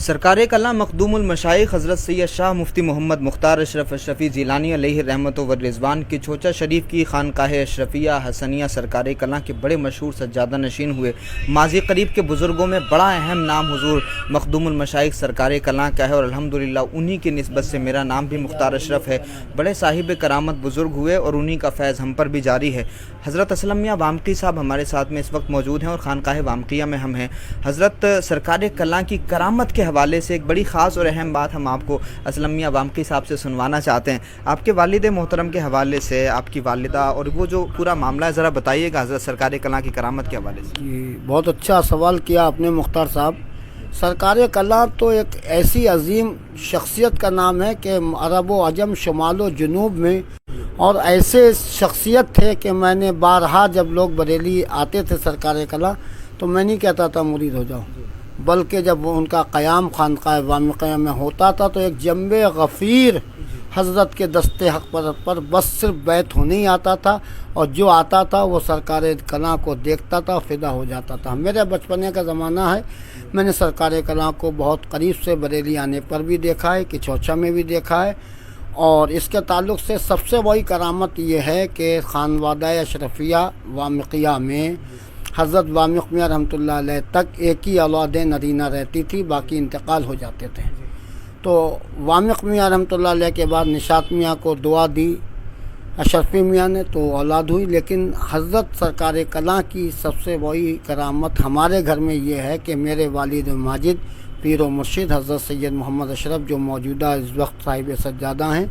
سرکار کلاں مخدوم المشائخ حضرت سید شاہ مفتی محمد مختار اشرف اشرفی جیلانی علیہ رحمت و رضوان کی چوچا شریف کی خانقاہ اشرفیہ حسنیہ سرکار کلاں کے بڑے مشہور سجادہ نشین ہوئے ماضی قریب کے بزرگوں میں بڑا اہم نام حضور مخدوم المشائخ سرکار کلاں کا ہے، اور الحمدللہ انہی کی نسبت سے میرا نام بھی مختار اشرف ہے۔ بڑے صاحب کرامت بزرگ ہوئے اور انہی کا فیض ہم پر بھی جاری ہے۔ حضرت اسلم میاں وامقی صاحب ہمارے ساتھ میں اس وقت موجود ہیں اور خانقاہ وامقیہ میں ہم ہیں۔ حضرت سرکار کلاں کی کرامت کے حوالے سے ایک بڑی خاص اور اہم بات ہم آپ کو اسلم میاں وامقی صاحب سے سنوانا چاہتے ہیں۔ آپ کے والد محترم کے حوالے سے، آپ کی والدہ اور وہ جو پورا معاملہ ہے ذرا بتائیے گا حضرت سرکار کلاں کی کرامت کے حوالے سے۔ جی، بہت اچھا سوال کیا آپ نے مختار صاحب۔ سرکار کلاں تو ایک ایسی عظیم شخصیت کا نام ہے کہ عرب و عجم شمال و جنوب میں، اور ایسے شخصیت تھے کہ میں نے بارہا جب لوگ بریلی آتے تھے سرکار کلاں تو میں نہیں کہتا تھا مرید ہو جاؤ، بلکہ جب ان کا قیام خانقاہ وامقیہ میں ہوتا تھا تو ایک جنب غفیر حضرت کے دستے حق پر بس صرف بیت ہونے ہی آتا تھا، اور جو آتا تھا وہ سرکار کلاں کو دیکھتا تھا، فدا ہو جاتا تھا۔ میرے بچپنے کا زمانہ ہے، میں نے سرکار کلاں کو بہت قریب سے بریلی آنے پر بھی دیکھا ہے، کچوچا میں بھی دیکھا ہے، اور اس کے تعلق سے سب سے بڑی کرامت یہ ہے کہ خانوادہ اشرفیہ وامقیہ میں حضرت وامق میاں رحمۃ اللہ علیہ تک ایک ہی اولاد نرینہ رہتی تھی، باقی انتقال ہو جاتے تھے۔ تو وامق میاں رحمۃ اللہ علیہ کے بعد نشاط میاں کو دعا دی اشرفی میاں نے تو اولاد ہوئی، لیکن حضرت سرکار کلاں کی سب سے بڑی کرامت ہمارے گھر میں یہ ہے کہ میرے والد ماجد پیر و مرشد حضرت سید محمد اشرف جو موجودہ اس وقت صاحب سجادہ ہیں،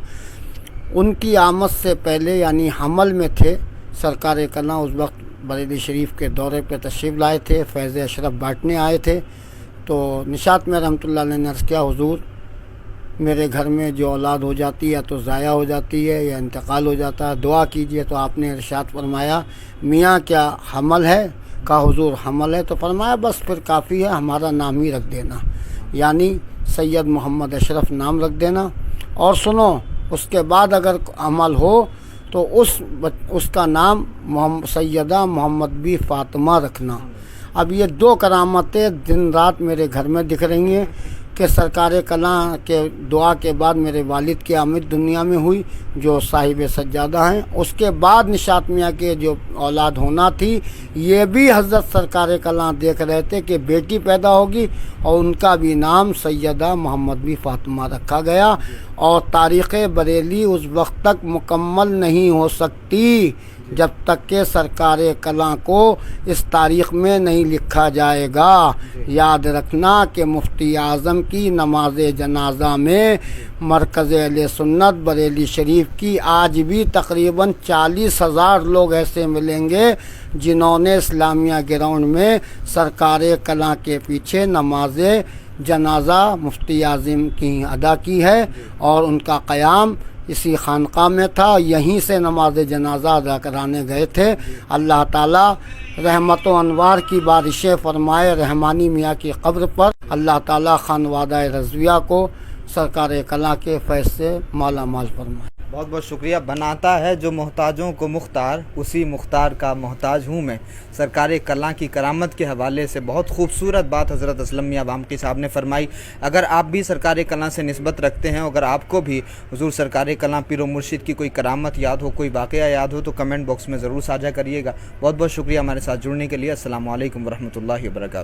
ان کی آمد سے پہلے یعنی حمل میں تھے سرکار کلاں، اس وقت بریلی شریف کے دورے پہ تشریف لائے تھے، فیض اشرف بانٹنے آئے تھے۔ تو نشاط میں رحمۃ اللہ علیہ نے عرض کیا، حضور میرے گھر میں جو اولاد ہو جاتی ہے تو ضائع ہو جاتی ہے یا انتقال ہو جاتا ہے، دعا کیجئے۔ تو آپ نے ارشاد فرمایا، میاں کیا حمل ہے؟ کہا حضور حمل ہے، تو فرمایا بس پھر کافی ہے، ہمارا نام ہی رکھ دینا، یعنی سید محمد اشرف نام رکھ دینا، اور سنو اس کے بعد اگر عمل ہو تو اس کا نام سیدہ محمد بی فاطمہ رکھنا۔ اب یہ دو کرامتیں دن رات میرے گھر میں دکھ رہی ہیں کہ سرکار کلاں کے دعا کے بعد میرے والد کی آمد دنیا میں ہوئی جو صاحب سجادہ ہیں، اس کے بعد نشاط میاں کے جو اولاد ہونا تھی یہ بھی حضرت سرکار کلاں دیکھ رہے تھے کہ بیٹی پیدا ہوگی، اور ان کا بھی نام سیدہ محمد بی فاطمہ رکھا گیا۔ اور تاریخ بریلی اس وقت تک مکمل نہیں ہو سکتی جب تک کہ سرکار کلاں کو اس تاریخ میں نہیں لکھا جائے گا۔ یاد رکھنا کہ مفتی اعظم کی نماز جنازہ میں مرکز اہل سنت بریلی شریف کی آج بھی تقریباً 40,000 لوگ ایسے ملیں گے جنہوں نے اسلامیہ گراؤنڈ میں سرکار کلاں کے پیچھے نماز جنازہ مفتی اعظم کی ادا کی ہے، اور ان کا قیام اسی خانقاہ میں تھا، یہیں سے نماز جنازہ ادا کرانے گئے تھے۔ اللہ تعالیٰ رحمت و انوار کی بارشیں فرمائے رحمانی میاں کی قبر پر، اللہ تعالیٰ خانوادہ رضویہ کو سرکار کلاں کے فیض سے مالا مال فرمائے۔ بہت بہت شکریہ۔ بناتا ہے جو محتاجوں کو مختار، اسی مختار کا محتاج ہوں میں۔ سرکار کلاں کی کرامت کے حوالے سے بہت خوبصورت بات حضرت اسلم میاں وامقی صاحب نے فرمائی۔ اگر آپ بھی سرکار کلاں سے نسبت رکھتے ہیں، اگر آپ کو بھی حضور سرکار کلاں پیر و مرشد کی کوئی کرامت یاد ہو، کوئی واقعہ یاد ہو، تو کمنٹ باکس میں ضرور ساجھا کریے گا۔ بہت بہت شکریہ ہمارے ساتھ جڑنے کے لیے۔ السلام علیکم ورحمۃ اللہ وبرکاتہ۔